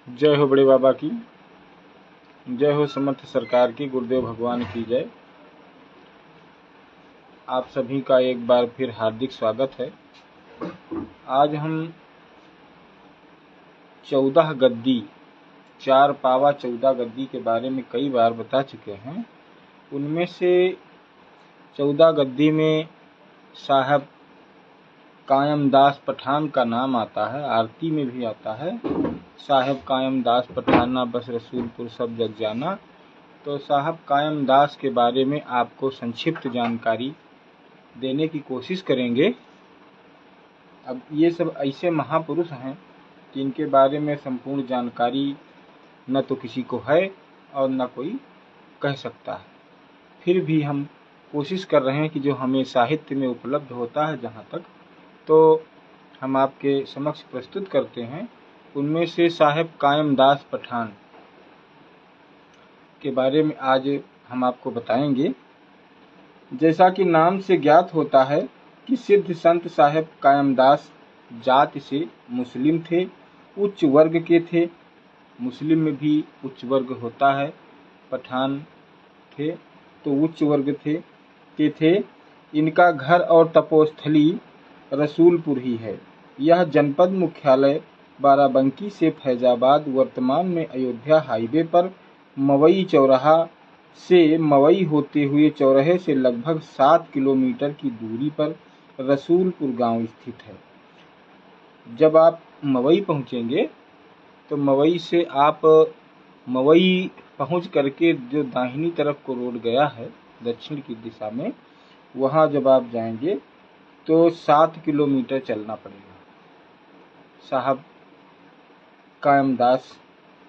जय हो बड़े बाबा की, जय हो समर्थ सरकार की, गुरुदेव भगवान की जय। आप सभी का एक बार फिर हार्दिक स्वागत है। आज हम 14 गद्दी, 4 पावा 14 गद्दी के बारे में कई बार बता चुके हैं। उनमें से 14 गद्दी में साहब कायमदास पठान का नाम आता है, आरती में भी आता है, साहब कायमदास पठाना बस रसूलपुर सब जग जाना। तो साहब कायमदास के बारे में आपको संक्षिप्त जानकारी देने की कोशिश करेंगे। अब ये सब ऐसे महापुरुष हैं कि इनके बारे में संपूर्ण जानकारी न तो किसी को है और न कोई कह सकता है। फिर भी हम कोशिश कर रहे हैं कि जो हमें साहित्य में उपलब्ध होता है जहाँ तक, तो हम आपके समक्ष प्रस्तुत करते हैं। उनमें से साहब कायमदास पठान के बारे में आज हम आपको बताएंगे। जैसा कि नाम से ज्ञात होता है कि सिद्ध संत साहब कायमदास जाति से मुस्लिम थे, उच्च वर्ग के थे। मुस्लिम में भी उच्च वर्ग होता है, पठान थे तो उच्च वर्ग थे। इनका घर और तपोस्थली रसूलपुर ही है। यह जनपद मुख्यालय बाराबंकी से फैजाबाद, वर्तमान में अयोध्या हाईवे पर मवई चौराहा से मवई होते हुए चौराहे से लगभग 7 किलोमीटर की दूरी पर रसूलपुर गांव स्थित है। जब आप मवई पहुंचेंगे तो मवई से आप मवई पहुंच करके जो दाहिनी तरफ को रोड गया है दक्षिण की दिशा में, वहां जब आप जाएंगे तो 7 किलोमीटर चलना पड़ेगा साहब कायमदास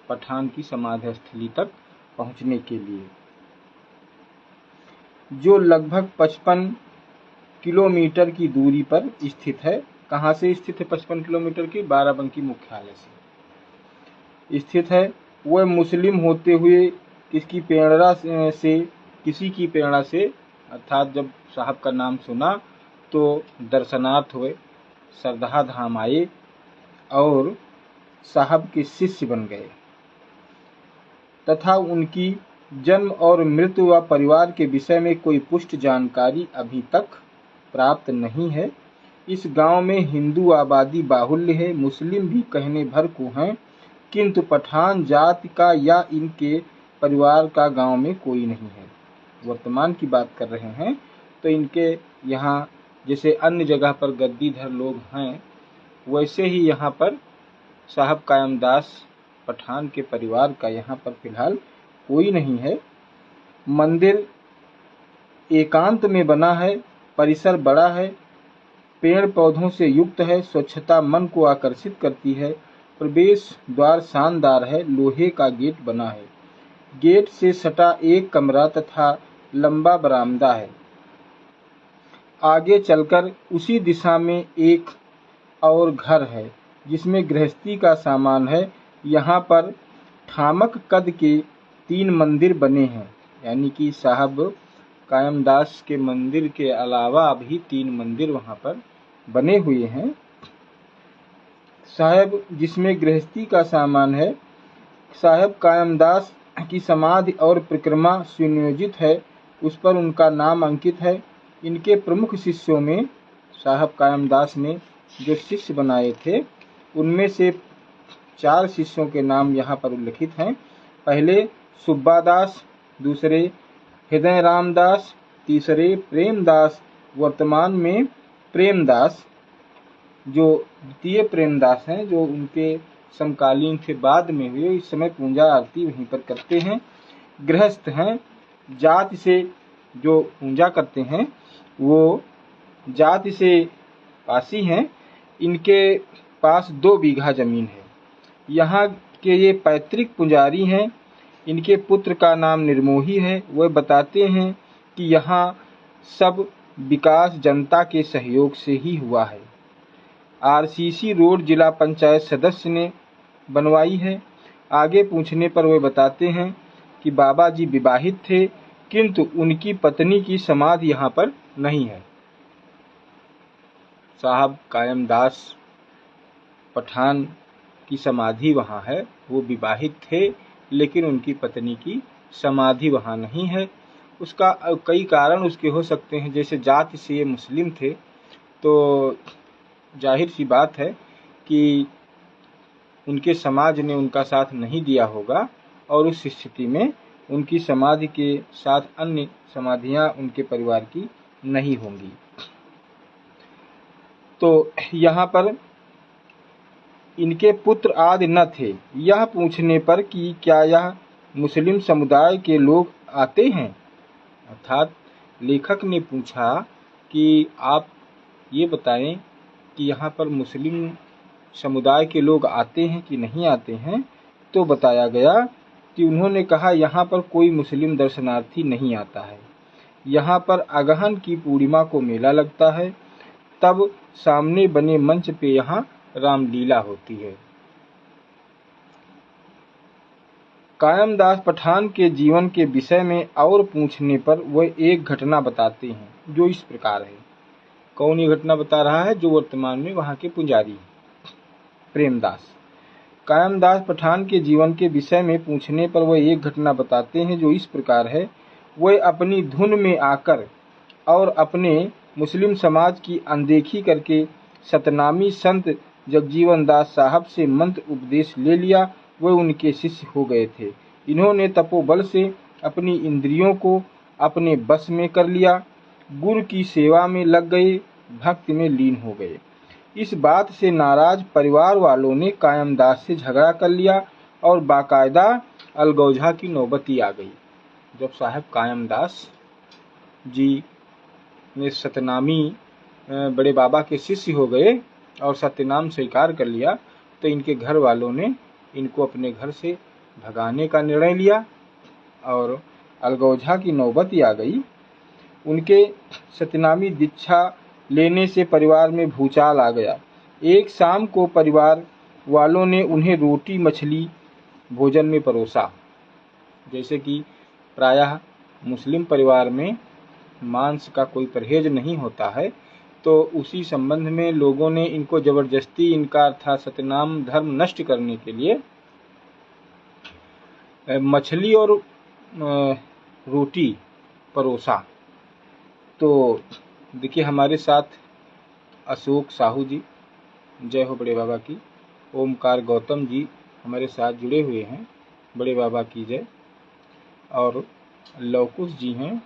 पठान की समाधि स्थली तक पहुंचने के लिए, जो लगभग 55 किलोमीटर की दूरी पर स्थित है। कहाँ से स्थित है? 55 किलोमीटर की बाराबंकी मुख्यालय से स्थित है। वह मुस्लिम होते हुए किसी की प्रेरणा से अर्थात जब साहब का नाम सुना तो दर्शनार्थ हुए, श्रद्धा धाम आए और साहब के शिष्य बन गए तथा उनकी जन्म और मृत्यु व परिवार के विषय में कोई पुष्ट जानकारी अभी तक प्राप्त नहीं है। इस गांव में हिंदू आबादी बाहुल्य है, मुस्लिम भी कहने भर को हैं, किंतु पठान जाति का या इनके परिवार का गांव में कोई नहीं है। वर्तमान की बात कर रहे हैं तो इनके यहाँ जैसे अन्य जगह पर गद्दीधर लोग हैं, वैसे ही यहाँ पर साहब कायमदास पठान के परिवार का यहाँ पर फिलहाल कोई नहीं है। मंदिर एकांत में बना है, परिसर बड़ा है, पेड़ पौधों से युक्त है, स्वच्छता मन को आकर्षित करती है। प्रवेश द्वार शानदार है, लोहे का गेट बना है। गेट से सटा एक कमरा तथा लंबा बरामदा है। आगे चलकर उसी दिशा में एक और घर है जिसमें गृहस्थी का सामान है। यहाँ पर ठामक कद के 3 मंदिर बने हैं, यानी कि साहब कायमदास के मंदिर के अलावा भी 3 मंदिर वहाँ पर बने हुए हैं। साहब जिसमें गृहस्थी का सामान है, साहब कायमदास की समाधि और परिक्रमा सुनियोजित है, उस पर उनका नाम अंकित है। इनके प्रमुख शिष्यों में साहब कायमदास ने जो शिष्य बनाए थे उनमें से 4 शिष्यों के नाम यहाँ पर उल्लिखित हैं। पहले सुब्बादास, दूसरे हृदय रामदास, तीसरे प्रेमदास, वर्तमान में प्रेमदास जो द्वितीय प्रेमदास हैं, जो उनके समकालीन थे, बाद में हुए। इस समय पूजा आरती वहीं पर करते हैं। गृहस्थ हैं, जाति से जो पूजा करते हैं वो जाति से पासी हैं। इनके पास 2 बीघा जमीन है। यहाँ के ये पैतृक पुजारी हैं। इनके पुत्र का नाम निर्मोही है। वह बताते हैं कि यहाँ सब विकास जनता के सहयोग से ही हुआ है। आरसीसी रोड जिला पंचायत सदस्य ने बनवाई है। आगे पूछने पर वे बताते हैं कि बाबा जी विवाहित थे, किंतु उनकी पत्नी की समाधि यहाँ पर नहीं है। साहब कायमदास पठान की समाधि वहाँ है। वो विवाहित थे, लेकिन उनकी पत्नी की समाधि वहाँ नहीं है। उसका कई कारण उसके हो सकते हैं, जैसे जाति से ये मुस्लिम थे, तो जाहिर सी बात है कि उनके समाज ने उनका साथ नहीं दिया होगा, और उस स्थिति में उनकी समाधि के साथ अन्य समाधियां उनके परिवार की नहीं होंगी। तो यहाँ पर इनके पुत्र आदि न थे। यह पूछने पर कि क्या यह मुस्लिम समुदाय के लोग आते हैं, अर्थात लेखक ने पूछा कि आप ये बताएं कि यहाँ पर मुस्लिम समुदाय के लोग आते हैं कि नहीं आते हैं, तो बताया गया कि उन्होंने कहा यहाँ पर कोई मुस्लिम दर्शनार्थी नहीं आता है। यहाँ पर अगहन की पूर्णिमा को मेला लगता है, तब सामने बने मंच पे यहाँ रामलीला होती है। कायमदास पठान के जीवन के विषय में और पूछने पर वह एक घटना बताते हैं, जो इस प्रकार है। कौन ये घटना बता रहा है? जो वर्तमान में वहाँ के पुजारी हैं, प्रेमदास। कायमदास पठान के जीवन के विषय में पूछने पर वह एक घटना बताते हैं, जो इस प्रकार है। वह अपनी धुन में आकर और अपने मुस्लिम समाज की अनदेखी करके सतनामी संत जगजीवन दास साहब से मंत्र उपदेश ले लिया। वह उनके शिष्य हो गए थे। इन्होंने तपोबल से अपनी इंद्रियों को अपने बस में कर लिया, गुरु की सेवा में लग गए, भक्ति में लीन हो गए। इस बात से नाराज परिवार वालों ने कायमदास से झगड़ा कर लिया और बाकायदा अलगौझा की नौबती आ गई। जब साहब कायमदास जी ने सतनामी बड़े बाबा के शिष्य हो गए और सत्यनाम स्वीकार कर लिया, तो इनके घर वालों ने इनको अपने घर से भगाने का निर्णय लिया और अलगौझा की नौबत आ गई। उनके सत्यनामी दीक्षा लेने से परिवार में भूचाल आ गया। एक शाम को परिवार वालों ने उन्हें रोटी मछली भोजन में परोसा। जैसे कि प्रायः मुस्लिम परिवार में मांस का कोई परहेज नहीं होता है, तो उसी संबंध में लोगों ने इनको जबरदस्ती इनका अर्थात सत्यनाम धर्म नष्ट करने के लिए मछली और रोटी परोसा। तो देखिए हमारे साथ अशोक साहू जी, जय हो बड़े बाबा की, ओमकार गौतम जी हमारे साथ जुड़े हुए हैं, बड़े बाबा की जय। और लवकुश जी हैं,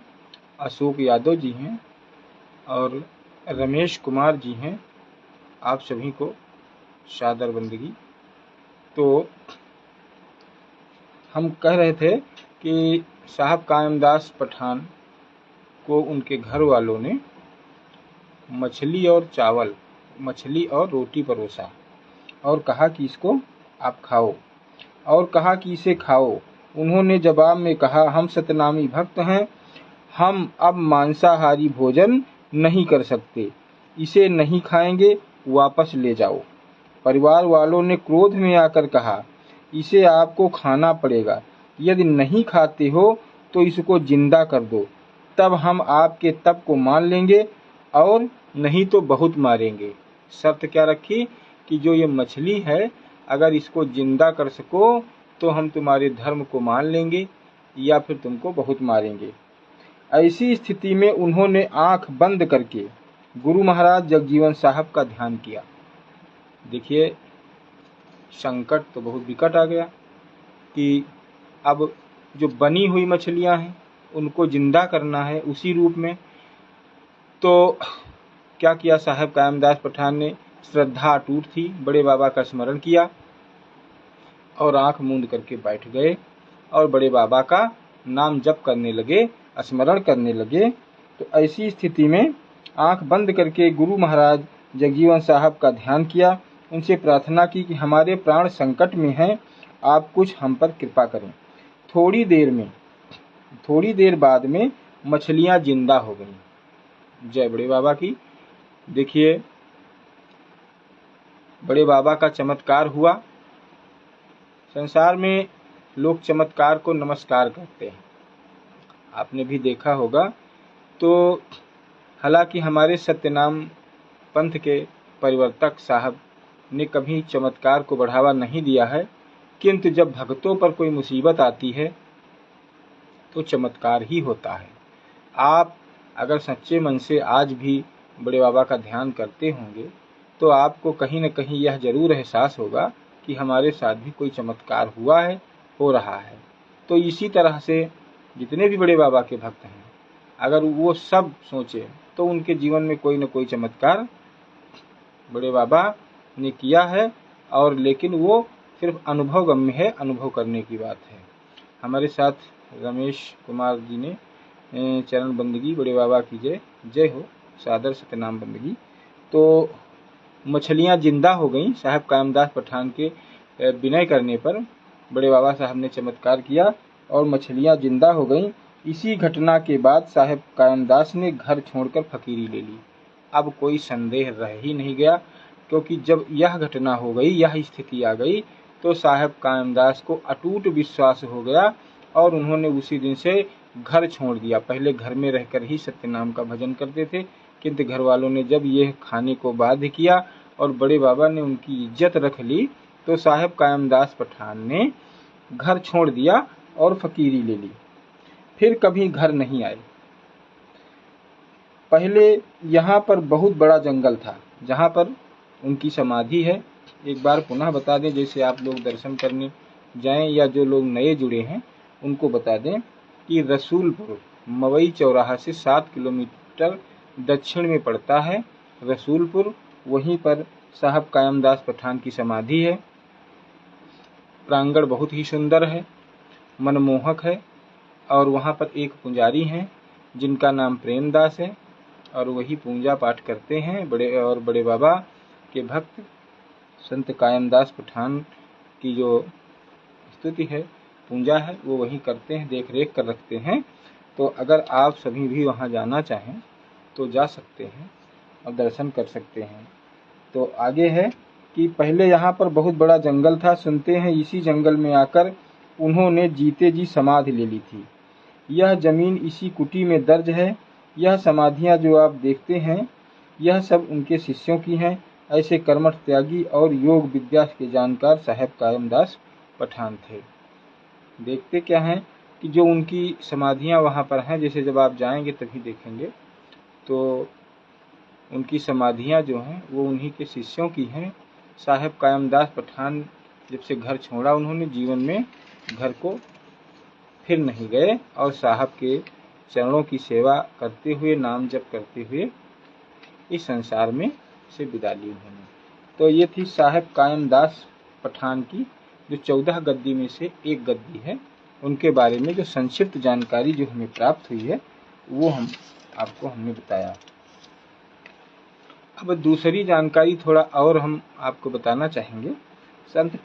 अशोक यादव जी हैं और रमेश कुमार जी हैं। आप सभी को सादर बंदगी। तो हम कह रहे थे कि साहब कायमदास पठान को उनके घर वालों ने मछली और रोटी परोसा और कहा कि इसको आप खाओ, और कहा कि इसे खाओ। उन्होंने जवाब में कहा, हम सतनामी भक्त हैं, हम अब मांसाहारी भोजन नहीं कर सकते, इसे नहीं खाएंगे, वापस ले जाओ। परिवार वालों ने क्रोध में आकर कहा, इसे आपको खाना पड़ेगा, यदि नहीं खाते हो तो इसको जिंदा कर दो, तब हम आपके तप को मान लेंगे, और नहीं तो बहुत मारेंगे। शर्त क्या रखी कि जो ये मछली है, अगर इसको जिंदा कर सको तो हम तुम्हारे धर्म को मान लेंगे, या फिर तुमको बहुत मारेंगे। ऐसी स्थिति में उन्होंने आंख बंद करके गुरु महाराज जगजीवन साहब का ध्यान किया। देखिए संकट तो बहुत विकट आ गया कि अब जो बनी हुई मछलियां हैं उनको जिंदा करना है उसी रूप में। तो क्या किया साहब कायमदास पठान ने? श्रद्धा अटूट थी, बड़े बाबा का स्मरण किया और आंख मूंद करके बैठ गए और बड़े बाबा का नाम जप करने लगे, स्मरण करने लगे। तो ऐसी स्थिति में आंख बंद करके गुरु महाराज जगजीवन साहब का ध्यान किया, उनसे प्रार्थना की कि हमारे प्राण संकट में हैं, आप कुछ हम पर कृपा करें। थोड़ी देर बाद में मछलियां जिंदा हो गईं। जय बड़े बाबा की। देखिए बड़े बाबा का चमत्कार हुआ। संसार में लोग चमत्कार को नमस्कार करते हैं, आपने भी देखा होगा। तो हालांकि हमारे सत्यनाम पंथ के परिवर्तक साहब ने कभी चमत्कार को बढ़ावा नहीं दिया है, किंतु जब भक्तों पर कोई मुसीबत आती है तो चमत्कार ही होता है। आप अगर सच्चे मन से आज भी बड़े बाबा का ध्यान करते होंगे तो आपको कहीं न कहीं यह जरूर एहसास होगा कि हमारे साथ भी कोई चमत्कार हुआ है, हो रहा है। तो इसी तरह से जितने भी बड़े बाबा के भक्त हैं, अगर वो सब सोचें तो उनके जीवन में कोई न कोई चमत्कार बड़े बाबा ने किया है, और लेकिन वो सिर्फ अनुभवगम्य है, अनुभव करने की बात है। हमारे साथ रमेश कुमार जी ने चरण बंदगी, बड़े बाबा की जय, जय हो, सादर सतनाम बंदगी। तो मछलियाँ जिंदा हो गईं, साहब कायमदास पठान के विनय करने पर बड़े बाबा साहब ने चमत्कार किया और मछलियाँ जिंदा हो गईं। इसी घटना के बाद साहब कायमदास ने घर छोड़कर फकीरी ले ली। अब कोई संदेह रह ही नहीं गया, क्योंकि जब यह घटना हो गई, यह स्थिति आ गई, तो साहब कायमदास को अटूट विश्वास हो गया और उन्होंने उसी दिन से घर छोड़ दिया। पहले घर में रहकर ही सत्यनाम का भजन करते थे, किंतु घर वालों ने जब यह खाने को बाध्य किया और बड़े बाबा ने उनकी इज्जत रख ली, तो साहब कायमदास पठान ने घर छोड़ दिया और फकीरी ले ली। फिर कभी घर नहीं आए। पहले यहाँ पर बहुत बड़ा जंगल था जहाँ पर उनकी समाधि है। एक बार पुनः बता दें, जैसे आप लोग दर्शन करने जाएं या जो लोग नए जुड़े हैं उनको बता दें कि रसूलपुर मवई चौराहा से 7 किलोमीटर दक्षिण में पड़ता है रसूलपुर। वहीं पर साहब कायमदास पठान की समाधि है। प्रांगण बहुत ही सुंदर है, मनमोहक है, और वहाँ पर एक पुजारी हैं जिनका नाम प्रेमदास है, और वही पूजा पाठ करते हैं। बड़े बाबा के भक्त संत कायमदास पठान की जो स्तुति है, पूजा है, वो वही करते हैं, देख रेख कर रखते हैं। तो अगर आप सभी भी वहाँ जाना चाहें तो जा सकते हैं और दर्शन कर सकते हैं। तो आगे है कि पहले यहाँ पर बहुत बड़ा जंगल था। सुनते हैं इसी जंगल में आकर उन्होंने जीते जी समाधि ले ली थी। यह जमीन इसी कुटी में दर्ज है। यह समाधियाँ जो आप देखते हैं, यह सब उनके शिष्यों की हैं। ऐसे कर्मठ त्यागी और योग विद्या के जानकार साहब कायमदास पठान थे। देखते क्या हैं कि जो उनकी समाधियाँ वहाँ पर हैं, जैसे जब आप जाएंगे तभी देखेंगे, तो उनकी समाधियाँ जो हैं वो उन्हीं के शिष्यों की हैं। साहब कायमदास पठान जब से घर छोड़ा, उन्होंने जीवन में घर को फिर नहीं गए और साहब के चरणों की सेवा करते हुए, नाम जप करते हुए इस संसार में से विदा ली उन्होंने। तो ये थी साहब कायमदास पठान की जो 14 गद्दी में से एक गद्दी है, उनके बारे में जो संक्षिप्त जानकारी जो हमें प्राप्त हुई है वो हमने बताया। अब दूसरी जानकारी थोड़ा और हम आपको बताना चाहेंगे। संत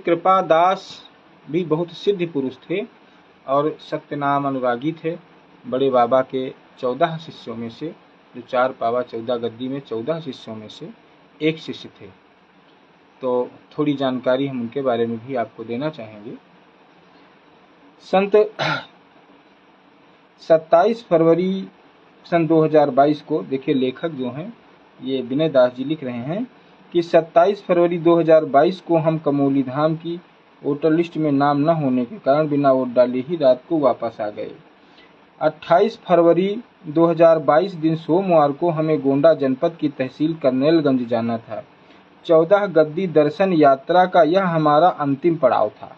कृपादास भी बहुत सिद्ध पुरुष थे और सत्यनाम अनुरागी थे। बड़े बाबा के 14 शिष्यों में से, जो 4 पावा 14 गद्दी में 14 शिष्यों में से एक शिष्य थे। तो थोड़ी जानकारी हम उनके बारे में भी आपको देना चाहेंगे। संत 27 फरवरी सन 2022 को, देखिए लेखक जो हैं ये विनय दास जी लिख रहे हैं कि 27 फरवरी 2022 को हम कमोली धाम की वोटर लिस्ट में नाम न होने के कारण बिना वोट डाले ही रात को वापस आ गए। 28 फरवरी 2022 दिन सोमवार को हमें गोंडा जनपद की तहसील करनेलगंज जाना था। 14 गद्दी दर्शन यात्रा का यह हमारा अंतिम पड़ाव था।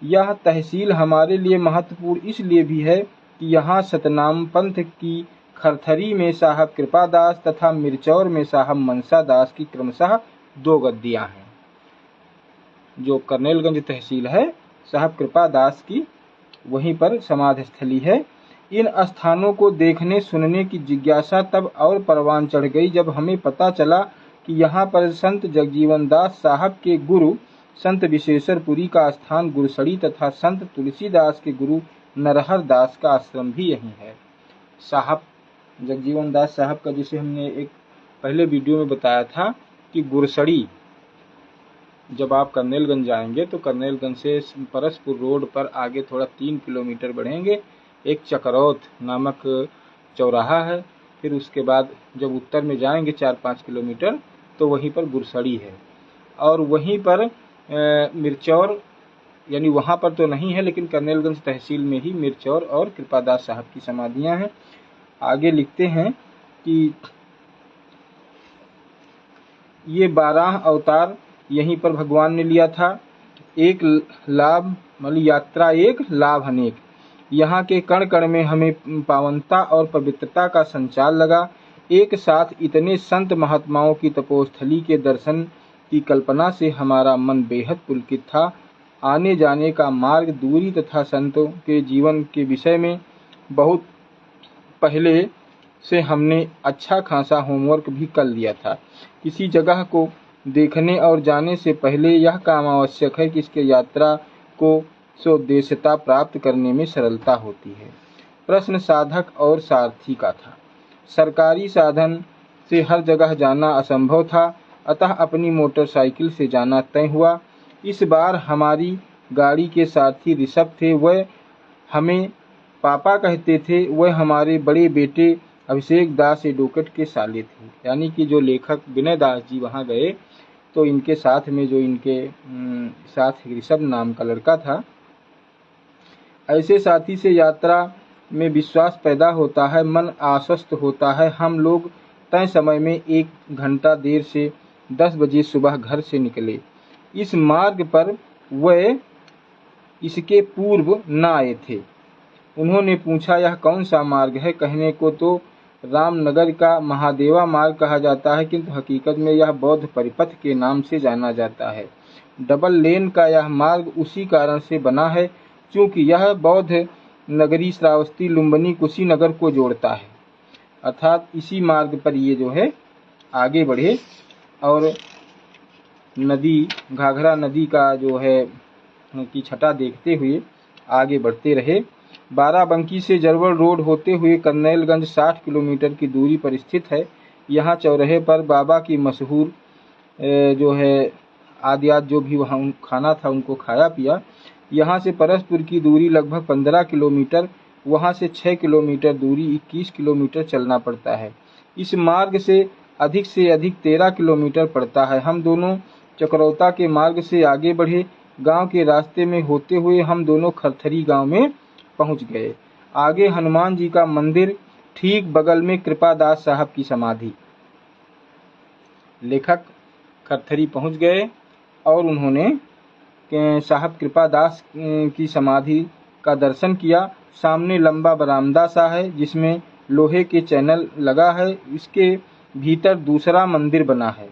यह तहसील हमारे लिए महत्वपूर्ण इसलिए भी है कि यहाँ सतनाम पंथ की खरथरी में साहब कृपादास तथा मिर्चौर में साहब मनसा दास की क्रमशः 2 गद्दियाँ हैं। जो करनेलगंज तहसील है, साहब कृपादास की वहीं पर समाधि स्थली है। इन स्थानों को देखने सुनने की जिज्ञासा तब और परवान चढ़ गई जब हमें पता चला कि यहाँ पर संत जगजीवन दास साहब के गुरु संत विशेषरपुरी का स्थान गुरसड़ी तथा संत तुलसीदास के गुरु नरहर दास का आश्रम भी यही है। साहब जगजीवन दास साहब का, जिसे हमने एक पहले वीडियो में बताया था कि गुरसड़ी, जब आप करनेलगंज जाएंगे तो करनेलगंज से परसपुर रोड पर आगे थोड़ा 3 किलोमीटर बढ़ेंगे, एक चकरौत नामक चौराहा है, फिर उसके बाद जब उत्तर में जाएंगे 4-5 किलोमीटर तो वहीं पर गुरसड़ी है, और वहीं पर मिर्चौर, यानी वहाँ पर तो नहीं है लेकिन कर्नेलगंज तहसील में ही मिर्चौर और कृपादास साहब की समाधियाँ हैं। आगे लिखते हैं कि ये 12 अवतार यहीं पर भगवान ने लिया था। एक लाभ मतलब यात्रा एक, लाभ अनेक। यहाँ के कण कण में हमें पावनता और पवित्रता का संचार लगा। एक साथ इतने संत महात्माओं की तपोस्थली के दर्शन की कल्पना से हमारा मन बेहद पुलकित था। आने जाने का मार्ग, दूरी तथा संतों के जीवन के विषय में बहुत पहले से हमने अच्छा खासा होमवर्क भी कर लिया था। किसी जगह को देखने और जाने से पहले यह काम आवश्यक है कि इसके यात्रा को स्वदेशता प्राप्त करने में सरलता होती है। प्रश्न साधक और सारथी का था। सरकारी साधन से हर जगह जाना असंभव था, अतः अपनी मोटरसाइकिल से जाना तय हुआ। इस बार हमारी गाड़ी के सारथी ऋषभ थे। वह हमें पापा कहते थे। वह हमारे बड़े बेटे अभिषेक दास एडवोकेट के साले थे, यानी कि जो लेखक विनय दास जी वहाँ गए तो इनके साथ में जो इनके साथ ऋषभ नाम का लड़का था। ऐसे साथी से यात्रा में विश्वास पैदा होता है, मन आश्वस्त होता है। हम लोग तय समय में 1 घंटा देर से 10 बजे सुबह घर से निकले। इस मार्ग पर वह इसके पूर्व न आए थे। उन्होंने पूछा, यह कौन सा मार्ग है? कहने को तो रामनगर का महादेवा मार्ग कहा जाता है, किंतु हकीकत में यह बौद्ध परिपथ के नाम से जाना जाता है। डबल लेन का यह मार्ग उसी कारण से बना है क्योंकि यह बौद्ध नगरी श्रावस्ती, लुम्बिनी, कुशीनगर को जोड़ता है। अर्थात इसी मार्ग पर ये जो है आगे बढ़े और नदी, घाघरा नदी का जो है की छटा देखते हुए आगे बढ़ते रहे। बाराबंकी से जरवल रोड होते हुए कर्नेलगंज 60 किलोमीटर की दूरी पर स्थित है। यहाँ चौराहे पर बाबा की मशहूर जो है आदियात जो भी वहाँ खाना था उनको खाया पिया। यहाँ से परसपुर की दूरी लगभग 15 किलोमीटर, वहाँ से 6 किलोमीटर दूरी 21 किलोमीटर चलना पड़ता है। इस मार्ग से अधिक 13 किलोमीटर पड़ता है। हम दोनों चकरौता के मार्ग से आगे बढ़े। गांव के रास्ते में होते हुए हम दोनों खरथरी गांव में पहुंच गए। आगे हनुमान जी का मंदिर, ठीक बगल में कृपादास साहब की समाधि। लेखक खरथरी पहुंच गए और उन्होंने साहब कृपादास की समाधि का दर्शन किया। सामने लंबा बरामदा सा है जिसमें लोहे के चैनल लगा है। इसके भीतर दूसरा मंदिर बना है।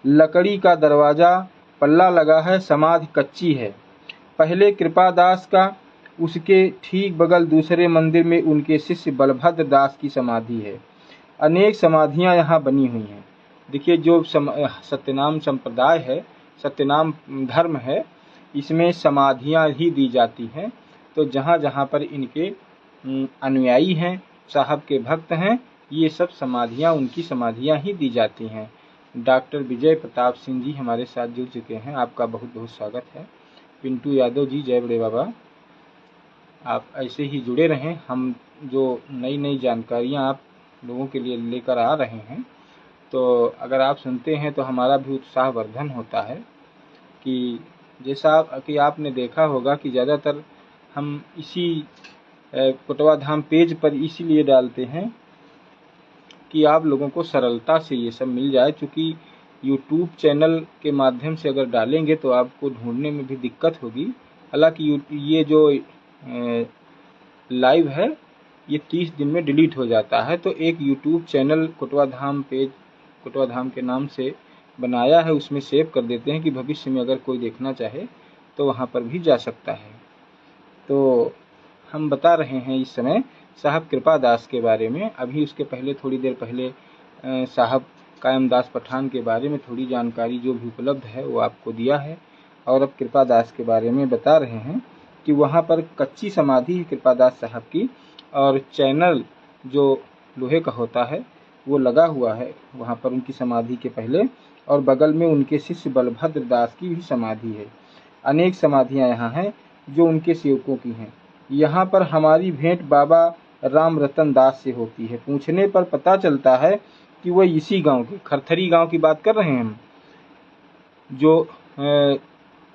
लकड़ी का दरवाजा, पल्ला लगा है। समाधि कच्ची है। पहले कृपादास का, उसके ठीक बगल दूसरे मंदिर में उनके शिष्य बलभद्र दास की समाधि है। अनेक समाधियां यहाँ बनी हुई हैं। देखिए, जो सत्यनाम संप्रदाय है, सत्यनाम धर्म है, इसमें समाधियां ही दी जाती हैं। तो जहाँ जहाँ पर इनके अनुयायी हैं, साहब के भक्त हैं, ये सब समाधियां उनकी समाधियां ही दी जाती हैं। डॉक्टर विजय प्रताप सिंह जी हमारे साथ जुड़ चुके हैं, आपका बहुत बहुत स्वागत है। पिंटू यादव जी, जय बड़े बाबा, आप ऐसे ही जुड़े रहें। हम जो नई नई जानकारियां आप लोगों के लिए लेकर आ रहे हैं, तो अगर आप सुनते हैं तो हमारा भी उत्साहवर्धन होता है। कि जैसा कि आपने देखा होगा कि ज़्यादातर हम इसी कोटवा धाम पेज पर इसीलिए डालते हैं कि आप लोगों को सरलता से ये सब मिल जाए। चूँकि यूट्यूब चैनल के माध्यम से अगर डालेंगे तो आपको ढूंढने में भी दिक्कत होगी। हालांकि ये जो लाइव है ये 30 दिन में डिलीट हो जाता है। तो एक यूट्यूब चैनल कोटवा धाम पेज, कोटवा धाम के नाम से बनाया है, उसमें सेव कर देते हैं कि भविष्य में अगर कोई देखना चाहे तो वहाँ पर भी जा सकता है। तो हम बता रहे हैं इस समय साहब कृपादास के बारे में। अभी उसके पहले, थोड़ी देर पहले साहब कायमदास पठान के बारे में थोड़ी जानकारी जो भी उपलब्ध है वो आपको दिया है। और अब कृपादास के बारे में बता रहे हैं कि वहाँ पर कच्ची समाधि है कृपादास साहब की, और चैनल जो लोहे का होता है वो लगा हुआ है वहाँ पर उनकी समाधि के पहले, और बगल में उनके शिष्य बलभद्र दास की भी समाधि है। अनेक समाधियाँ यहाँ हैं जो उनके सेवकों की हैं। यहाँ पर हमारी भेंट बाबा राम रतन दास से होती है। पूछने पर पता चलता है कि वह इसी गांव के, खरथरी गांव की बात कर रहे हैं हम, जो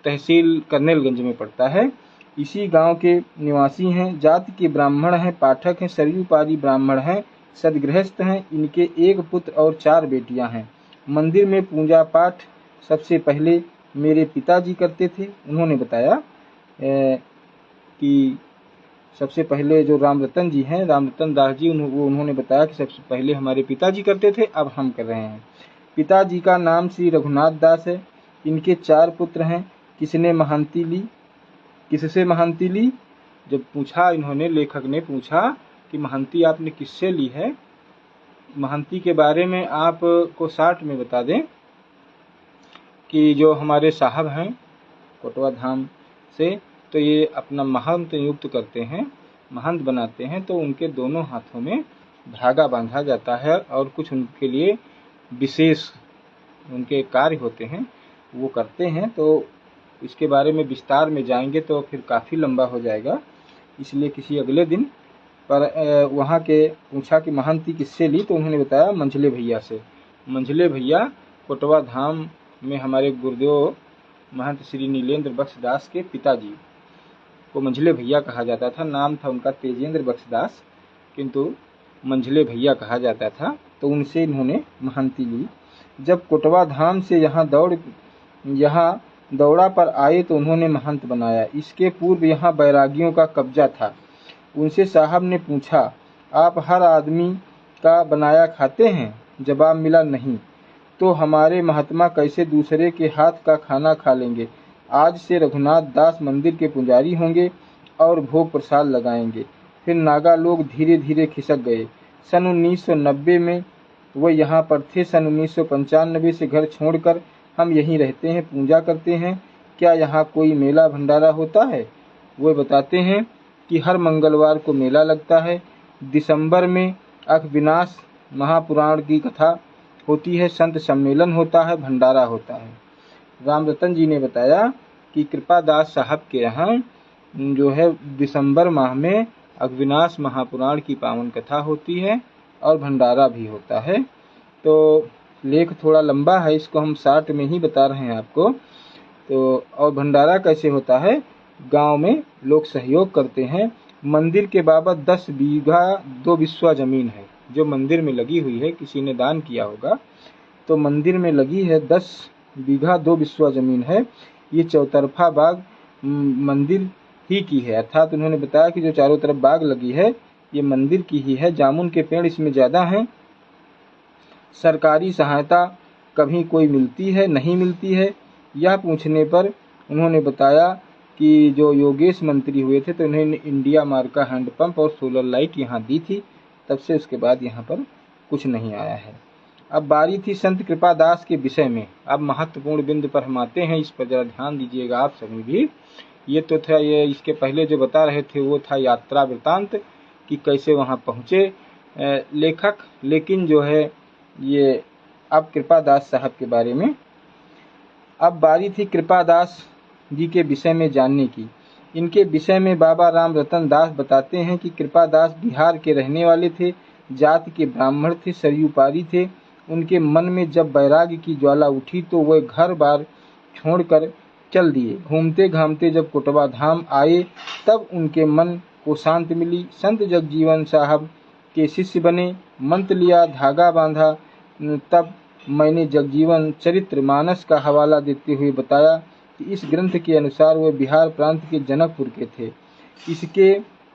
तहसील करनेलगंज में पड़ता है, इसी गांव के निवासी हैं। जाति के ब्राह्मण हैं, पाठक हैं, सरयू पारी ब्राह्मण हैं, सदगृहस्थ हैं। इनके एक पुत्र और 4 बेटियां हैं। मंदिर में पूजा पाठ सबसे पहले मेरे पिताजी करते थे। उन्होंने बताया कि सबसे पहले जो राम रतन जी हैं, राम रतन दास जी, उन्होंने बताया कि सबसे पहले हमारे पिताजी करते थे, अब हम कर रहे हैं। पिताजी का नाम श्री रघुनाथ दास है। इनके 4 पुत्र हैं। किसने महांती ली? किससे महांती ली? जब पूछा इन्होंने, लेखक ने पूछा कि महांती आपने किससे ली है, महांती के बारे में आपको शार्ट में बता दें कि जो हमारे साहब हैं कोटवा धाम से, तो ये अपना महंत नियुक्त करते हैं, महंत बनाते हैं, तो उनके दोनों हाथों में धागा बांधा जाता है और कुछ उनके लिए विशेष उनके कार्य होते हैं, वो करते हैं। तो इसके बारे में विस्तार में जाएंगे तो फिर काफ़ी लंबा हो जाएगा, इसलिए किसी अगले दिन। पर वहाँ के पूछा कि महंती किससे ली, तो उन्होंने बताया मंझले भैया से। मंझले भैया कोटवा धाम में हमारे गुरुदेव महंत श्री नीलेंद्र बख्श दास के पिताजी को मंझले भैया कहा जाता था। नाम था उनका तेजेंद्र बख्श दास, किंतु मंझले भैया कहा जाता था। तो उनसे इन्होंने महंती ली। जब कोटवा धाम से यहाँ दौड़ा पर आए तो उन्होंने महंत बनाया। इसके पूर्व यहाँ बैरागियों का कब्जा था। उनसे साहब ने पूछा, आप हर आदमी का बनाया खाते हैं? जवाब मिला, नहीं। तो हमारे महात्मा कैसे दूसरे के हाथ का खाना खा लेंगे? आज से रघुनाथ दास मंदिर के पुजारी होंगे और भोग प्रसाद लगाएंगे। फिर नागा लोग धीरे धीरे खिसक गए। सन 1990 में वह यहाँ पर थे। सन 1995 से घर छोड़कर हम यहीं रहते हैं, पूजा करते हैं। क्या यहाँ कोई मेला भंडारा होता है? वे बताते हैं कि हर मंगलवार को मेला लगता है। दिसंबर में अघविनाश महापुराण की कथा होती है, संत सम्मेलन होता है, भंडारा होता है। राम रतन जी ने बताया कि कृपादास साहब के यहाँ जो है दिसंबर माह में अघविनाश महापुराण की पावन कथा होती है और भंडारा भी होता है। तो लेख थोड़ा लंबा है, इसको हम शार्ट में ही बता रहे हैं आपको। तो और भंडारा कैसे होता है? गांव में लोग सहयोग करते हैं। मंदिर के बाबत 10 बीघा 2 बिस्वा जमीन है जो मंदिर में लगी हुई है, किसी ने दान किया होगा। तो मंदिर में लगी है 10 बीघा 2 बिस्वा जमीन है। ये चौतरफा बाग मंदिर ही की है, अर्थात उन्होंने बताया कि जो चारों तरफ बाग लगी है ये मंदिर की ही है। जामुन के पेड़ इसमें ज़्यादा हैं। सरकारी सहायता कभी कोई मिलती है, नहीं मिलती है? यह पूछने पर उन्होंने बताया कि जो योगेश मंत्री हुए थे तो उन्होंने इंडिया मार्का हैंडपंप और सोलर लाइट यहाँ दी थी, तब से उसके बाद यहाँ पर कुछ नहीं आया है। अब बारी थी संत कृपादास के विषय में। अब महत्वपूर्ण बिंदु पर हम आते हैं, इस पर जरा ध्यान दीजिएगा आप सभी भी। ये तो था, ये इसके पहले जो बता रहे थे वो था यात्रा वृतांत कि कैसे वहाँ पहुँचे लेखक, लेकिन जो है ये अब कृपादास साहब के बारे में। अब बारी थी कृपादास जी के विषय में जानने की। इनके विषय में बाबा राम रतन दास बताते हैं कि कृपादास बिहार के रहने वाले थे, जाति के ब्राह्मण थे, सरयू पारी थे। उनके मन में जब वैराग्य की ज्वाला उठी तो वह घर बार छोड़कर चल दिए। घूमते घामते जब कोटवा धाम आए तब उनके मन को शांति मिली। संत जगजीवन साहब के शिष्य बने, मंत्र लिया, धागा बांधा। तब मैंने जगजीवन चरित्र मानस का हवाला देते हुए बताया कि इस ग्रंथ के अनुसार वे बिहार प्रांत के जनकपुर के थे।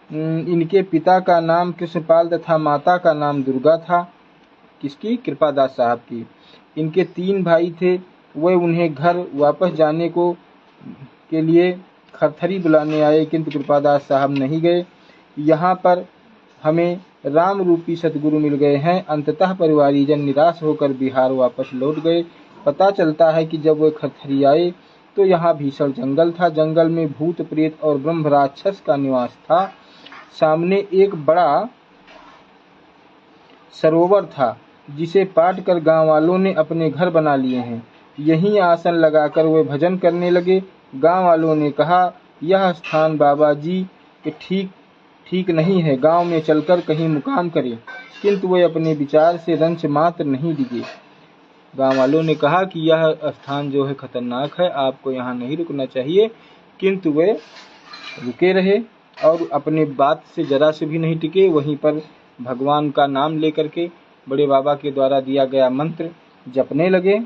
इनके पिता का नाम कृष्णपाल तथा माता का नाम दुर्गा था। किसकी? कृपादास साहब की। इनके 3 भाई थे। वे उन्हें घर वापस जाने के लिए खरथरी बुलाने आए, किंतु कृपादास साहब नहीं गए। यहाँ पर हमें राम रूपी सतगुरु मिल गए हैं। अंततः परिवारीजन निराश होकर बिहार वापस लौट गए। पता चलता है कि जब वे खरथरी आए तो यहाँ भीषण जंगल था। जंगल में भूत प्रेत और ब्रह्म राक्षस का निवास था। सामने एक बड़ा सरोवर था जिसे पाट कर गाँव वालों ने अपने घर बना लिए हैं। यहीं आसन लगाकर वे भजन करने लगे। गाँव वालों ने कहा, यह स्थान बाबा जी के ठीक ठीक नहीं है, गांव में चलकर कहीं मुकाम करे, किंतु वे अपने विचार से रंच मात्र नहीं डिगे। गांव वालों ने कहा कि यह स्थान जो है खतरनाक है, आपको यहाँ नहीं रुकना चाहिए, किंतु वे रुके रहे और अपने बात से जरा से भी नहीं टिके। वहीं पर भगवान का नाम लेकर के बड़े बाबा के द्वारा दिया गया मंत्र जपने लगे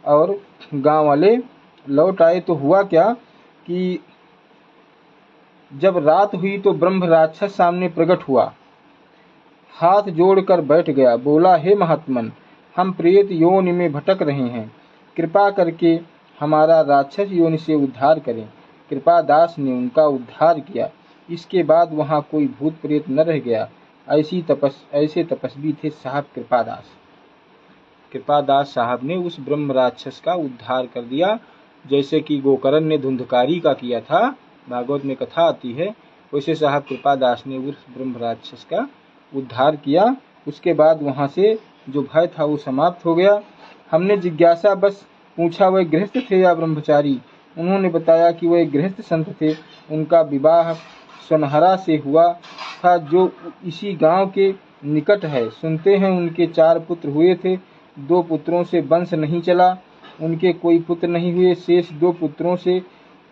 और गांव वाले लौट आए। तो हुआ क्या कि जब रात हुई तो ब्रह्म राक्षस सामने प्रकट हुआ, हाथ जोड़कर बैठ गया, बोला, हे महात्मन, हम प्रेत योनि में भटक रहे हैं, कृपा करके हमारा राक्षस योनि से उद्धार करें। कृपा दास ने उनका उद्धार किया। इसके बाद वहाँ कोई भूत प्रेत न रह गया। ऐसे तपस्वी थे साहब कृपादास। कृपादास साहब ने उस ब्रह्म राक्षस का उद्धार कर दिया, जैसे कि गोकर्ण ने धुंधकारी का किया था, भागवत में कथा आती है, वैसे साहब कृपादास ने उस ब्रह्म राक्षस का उद्धार किया। उसके बाद वहाँ से जो भय था वो समाप्त हो गया। हमने जिज्ञासा बस पूछा, वह गृहस्थ थे या ब्रह्मचारी? उन्होंने बताया कि वह गृहस्थ संत थे। उनका विवाह सुनहरा से हुआ था, जो इसी गांव के निकट है। सुनते हैं उनके 4 पुत्र हुए थे, 2 पुत्रों से वंश नहीं चला, उनके कोई पुत्र नहीं हुए। शेष 2 पुत्रों से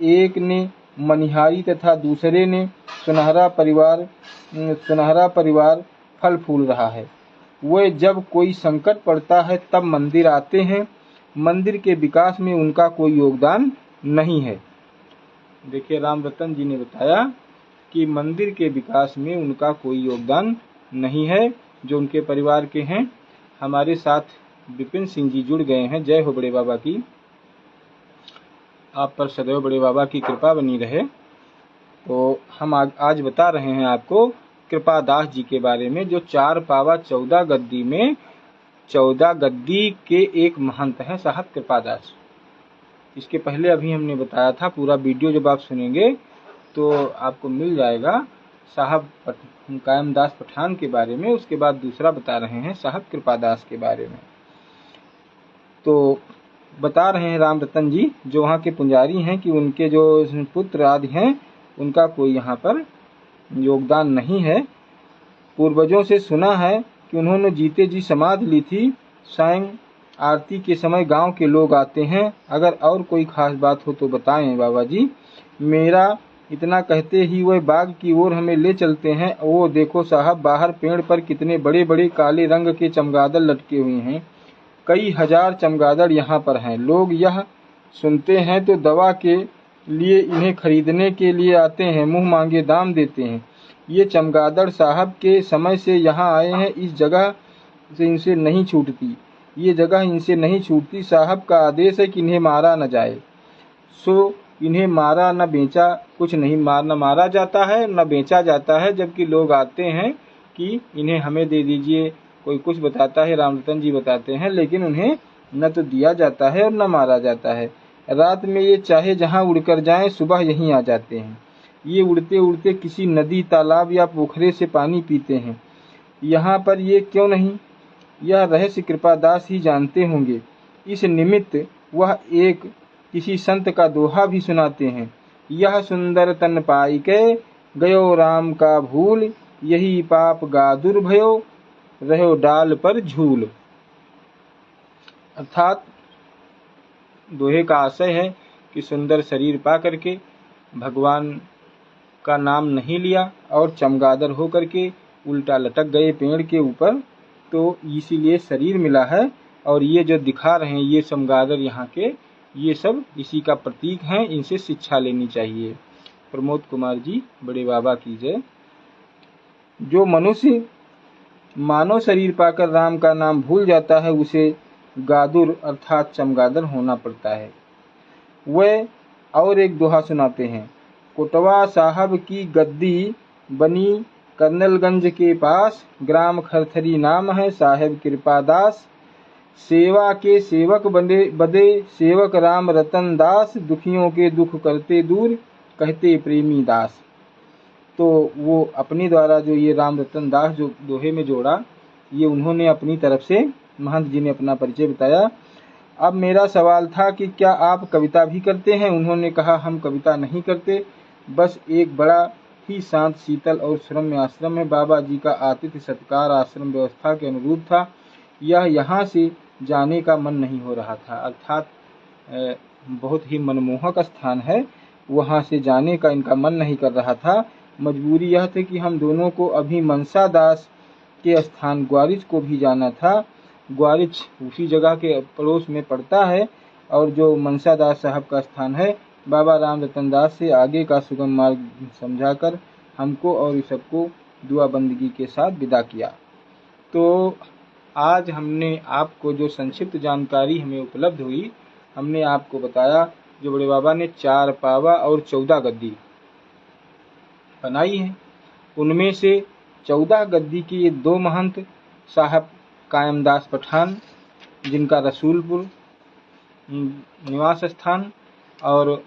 एक ने मनिहारी तथा दूसरे ने सुनहरा परिवार फल फूल रहा है। वे जब कोई संकट पड़ता है तब मंदिर आते हैं। मंदिर के विकास में उनका कोई योगदान नहीं है। देखिए, राम रतन जी ने बताया कि मंदिर के विकास में उनका कोई योगदान नहीं है। जो उनके परिवार के हैं, हमारे साथ विपिन सिंह जी जुड़ गए हैं। जय हो बड़े बाबा की। आप पर सदैव बड़े बाबा की कृपा बनी रहे। तो हम आज बता रहे हैं आपको कृपादास जी के बारे में, जो 4 पावा 14 गद्दी में 14 गद्दी के एक महंत हैं साहब कृपादास। इसके पहले अभी हमने बताया था, पूरा वीडियो जब आप सुनेंगे तो आपको मिल जाएगा साहब कायमदास पठान के बारे में। उसके बाद दूसरा बता रहे हैं साहब कृपादास के बारे में। तो बता रहे हैं राम रतन जी, जो वहाँ के पुजारी हैं, कि उनके जो पुत्र आदि हैं उनका कोई यहाँ पर योगदान नहीं है। पूर्वजों से सुना है कि उन्होंने जीते जी समाधि ली थी। सायं आरती के समय गांव के लोग आते हैं। अगर और कोई खास बात हो तो बताएं बाबा जी। मेरा इतना कहते ही वह बाग की ओर हमें ले चलते हैं। वो देखो साहब, बाहर पेड़ पर कितने बड़े बड़े काले रंग के चमगादड़ लटके हुए हैं। कई हजार चमगादड़ यहाँ पर हैं। लोग यह सुनते हैं तो दवा के लिए इन्हें खरीदने के लिए आते हैं, मुंह मांगे दाम देते हैं। ये चमगादड़ साहब के समय से यहाँ आए हैं। इस जगह से इनसे नहीं छूटती, ये जगह इनसे नहीं छूटती। साहब का आदेश है कि इन्हें मारा न जाए, सो इन्हें मारा न बेचा, कुछ नहीं मारा जाता है न बेचा जाता है। जबकि लोग आते हैं कि इन्हें हमें दे दीजिए, कोई कुछ बताता है, रामरतन जी बताते हैं, लेकिन उन्हें न तो दिया जाता है और न मारा जाता है। रात में ये चाहे जहाँ उड़कर जाएं, सुबह यहीं आ जाते हैं। ये उड़ते उड़ते किसी नदी, तालाब या पोखरे से पानी पीते हैं। यहाँ पर ये क्यों नहीं, यह रहस्य कृपादास ही जानते होंगे। इस निमित्त वह एक किसी संत का दोहा भी सुनाते हैं। यह सुंदर तन पाई के गयो राम का भूल, यही पाप गादुर भयो रहो डाल पर झूल। अर्थात दोहे का आशय है कि सुंदर शरीर पा करके भगवान का नाम नहीं लिया और चमगादड़ हो करके उल्टा लटक गए पेड़ के ऊपर, तो इसीलिए शरीर मिला है। और ये जो दिखा रहे हैं ये चमगादड़ यहाँ के, ये सब इसी का प्रतीक हैं। इनसे शिक्षा लेनी चाहिए। प्रमोद कुमार जी, बड़े बाबा की जय। जो मनुष्य मानव शरीर पाकर राम का नाम भूल जाता है, उसे गादुर अर्थात चमगादड़ होना पड़ता है। वह और एक दोहा सुनाते हैं। कोटवा साहब की गद्दी बनी कर्नलगंज के पास, ग्राम खरथरी नाम है साहेब कृपादास। सेवा के सेवक बदे सेवक राम रतन दास, दुखियों के दुख करते दूर कहते प्रेमी दास। तो वो अपने द्वारा जो ये राम रतन दास जो दोहे में जोड़ा, ये उन्होंने अपनी तरफ से, महंत जी ने अपना परिचय बताया। अब मेरा सवाल था कि क्या आप कविता भी करते हैं? उन्होंने कहा हम कविता नहीं करते, बस एक बड़ा ही शांत, शीतल और सौम्य आश्रम है। बाबा जी का आतिथ्य सत्कार आश्रम व्यवस्था के अनुरूप था। यह यहाँ से जाने का मन नहीं हो रहा था, अर्थात बहुत ही मनमोहक स्थान है, वहाँ से जाने का इनका मन नहीं कर रहा था। मजबूरी यह थी कि हम दोनों को अभी मनसा दास के स्थान ग्वारिच को भी जाना था। ग्वारिच उसी जगह के पड़ोस में पड़ता है और जो मनसा दास साहब का स्थान है, बाबा राम रतन दास से आगे का सुगम मार्ग समझाकर हमको और सबको दुआ बंदगी के साथ विदा किया। तो आज हमने आपको जो संक्षिप्त जानकारी हमें उपलब्ध हुई, हमने आपको बताया जो बड़े बाबा ने 4 पावा और 14 गद्दी बनाई है। उनमें से 14 गद्दी के ये 2 महंत साहब कायमदास पठान, जिनका रसूलपुर निवास स्थान और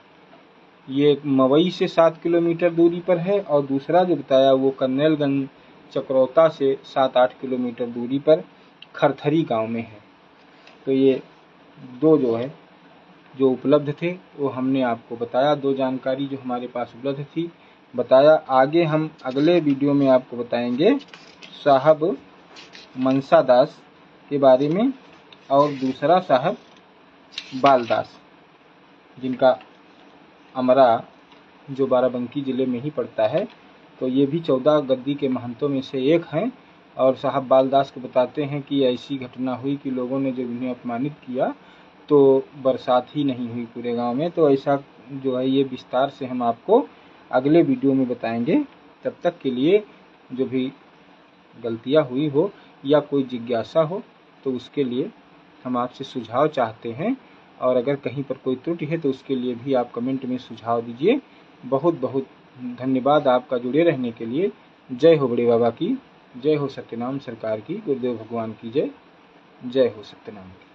ये मवई से 7 किलोमीटर दूरी पर है, और दूसरा जो बताया वो कन्नेलगंज चक्रौता से 7-8 किलोमीटर दूरी पर खरथरी गांव में है। तो ये 2 जो है जो उपलब्ध थे वो हमने आपको बताया, 2 जानकारी जो हमारे पास उपलब्ध थी बताया। आगे हम अगले वीडियो में आपको बताएंगे साहब मनसा दास के बारे में और दूसरा साहब बालदास, जिनका अमरा जो बाराबंकी ज़िले में ही पड़ता है। तो ये भी 14 गद्दी के महंतों में से एक हैं। और साहब बालदास को बताते हैं कि ऐसी घटना हुई कि लोगों ने जब इन्हें अपमानित किया तो बरसात ही नहीं हुई पूरे गांव में। तो ऐसा जो है ये विस्तार से हम आपको अगले वीडियो में बताएंगे। तब तक के लिए जो भी गलतियां हुई हो या कोई जिज्ञासा हो तो उसके लिए हम आपसे सुझाव चाहते हैं, और अगर कहीं पर कोई त्रुटि है तो उसके लिए भी आप कमेंट में सुझाव दीजिए। बहुत बहुत धन्यवाद आपका जुड़े रहने के लिए। जय हो बड़े बाबा की, जय हो सत्यनाम सरकार की, गुरुदेव भगवान की जय, जय हो सत्यनाम की।